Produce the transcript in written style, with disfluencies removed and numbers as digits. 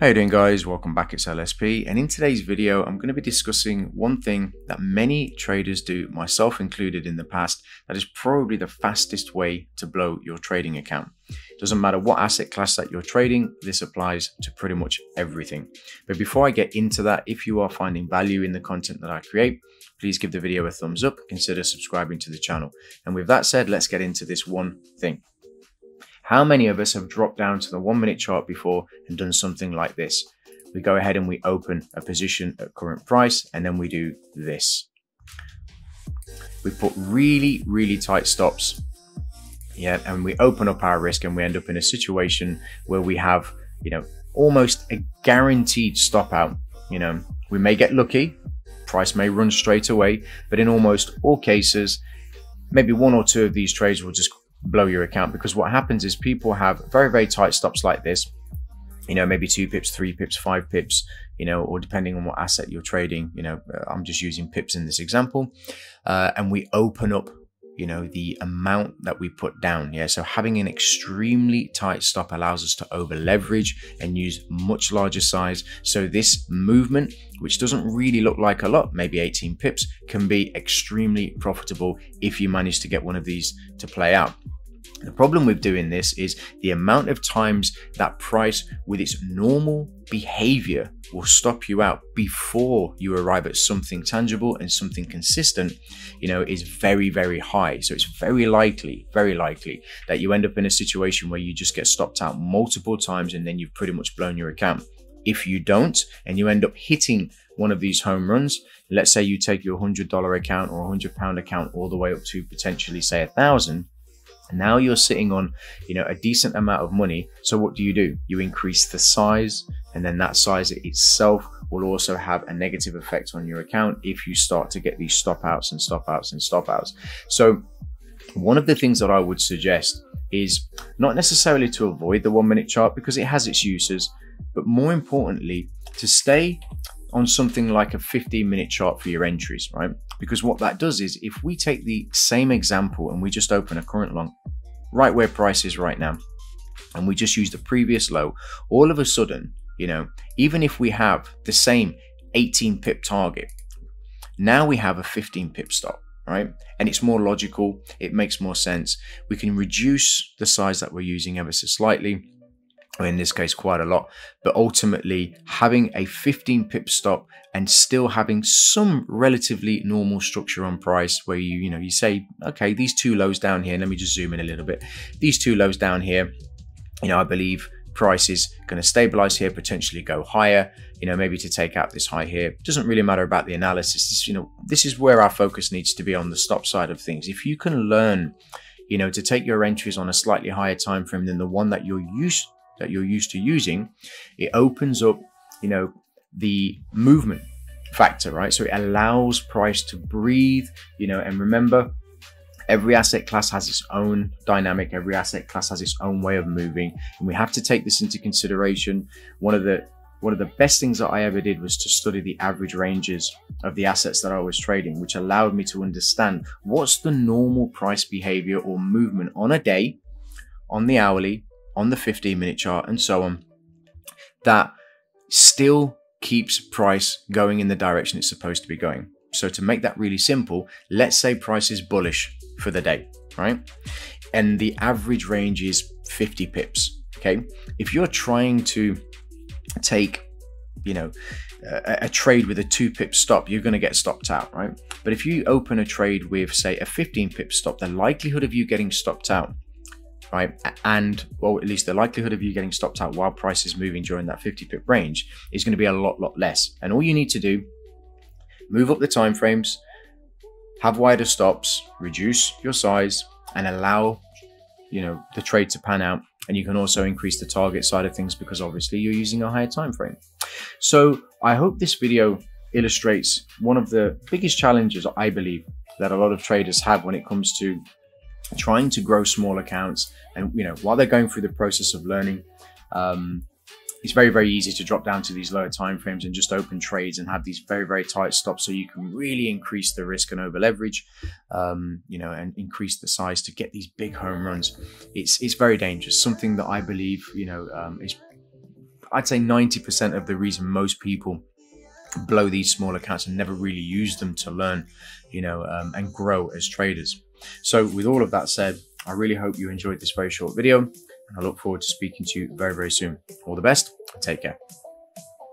How you doing, guys? Welcome back. It's LSP, and in today's video I'm going to be discussing one thing that many traders do, myself included in the past, that is probably the fastest way to blow your trading account. Doesn't matter what asset class that you're trading, this applies to pretty much everything. But before I get into that, if you are finding value in the content that I create, please give the video a thumbs up, consider subscribing to the channel. And with that said, let's get into this one thing. How many of us have dropped down to the 1 minute chart before and done something like this? We go ahead and we open a position at current price, and then we do this. We put really tight stops. Yeah, and we open up our risk, and we end up in a situation where we have, almost a guaranteed stop out. We may get lucky, price may run straight away, but in almost all cases, maybe one or two of these trades will just blow your account, because what happens is people have very tight stops like this, maybe 2 pips, 3 pips, 5 pips, or depending on what asset you're trading, I'm just using pips in this example, and we open up the amount that we put down. So having an extremely tight stop allows us to over leverage and use much larger size. So this movement, which doesn't really look like a lot, maybe 18 pips, can be extremely profitable if you manage to get one of these to play out. The problem with doing this is the amount of times that price with its normal behavior will stop you out before you arrive at something tangible and something consistent, is very high. So it's very likely that you end up in a situation where you just get stopped out multiple times and then you've pretty much blown your account. If you don't, and you end up hitting one of these home runs, let's say you take your $100 account or £100 account all the way up to potentially say 1,000. Now you're sitting on, a decent amount of money. So what do? You increase the size, and then that size itself will also have a negative effect on your account if you start to get these stop outs and stop outs and stop outs. So one of the things that I would suggest is not necessarily to avoid the 1 minute chart, because it has its uses, but more importantly, to stay on something like a 15-minute chart for your entries, right? Because what that does is, if we take the same example and we just open a current long right where price is right now, and we just use the previous low, all of a sudden, even if we have the same 18 pip target, now we have a 15 pip stop, right? And it's more logical, it makes more sense. We can reduce the size that we're using ever so slightly, or in this case quite a lot, but ultimately having a 15 pip stop and still having some relatively normal structure on price, where you say, okay, these two lows down here, let me just zoom in a little bit, these two lows down here, I believe price is going to stabilize here, potentially go higher, maybe to take out this high here. Doesn't really matter about the analysis. This is where our focus needs to be, on the stop side of things. If you can learn to take your entries on a slightly higher time frame than the one that you're used to using, it opens up the movement factor, right? So it allows price to breathe, and remember, every asset class has its own dynamic, every asset class has its own way of moving, and we have to take this into consideration. One of the best things that I ever did was to study the average ranges of the assets that I was trading, which allowed me to understand what's the normal price behavior or movement on a day, on the hourly, on the 15-minute chart, and so on, that still keeps price going in the direction it's supposed to be going. So to make that really simple, let's say price is bullish for the day, right? And the average range is 50 pips, okay? If you're trying to take, a trade with a 2 pip stop, you're going to get stopped out, right? But if you open a trade with, say, a 15 pip stop, the likelihood of you getting stopped out, right, and well, at least the likelihood of you getting stopped out while price is moving during that 50 pip range is going to be a lot less. And all you need to do, move up the time frames, have wider stops, reduce your size, and allow the trade to pan out. And you can also increase the target side of things, because obviously you're using a higher time frame. So I hope this video illustrates one of the biggest challenges, I believe, that a lot of traders have when it comes to trying to grow small accounts. And while they're going through the process of learning, it's very easy to drop down to these lower time frames and just open trades and have these very tight stops, so you can really increase the risk and over leverage, and increase the size to get these big home runs. It's very dangerous. Something that I believe is I'd say 90% of the reason most people blow these small accounts and never really use them to learn, and grow as traders. So with all of that said, I really hope you enjoyed this very short video, and I look forward to speaking to you very, very soon. All the best, and take care.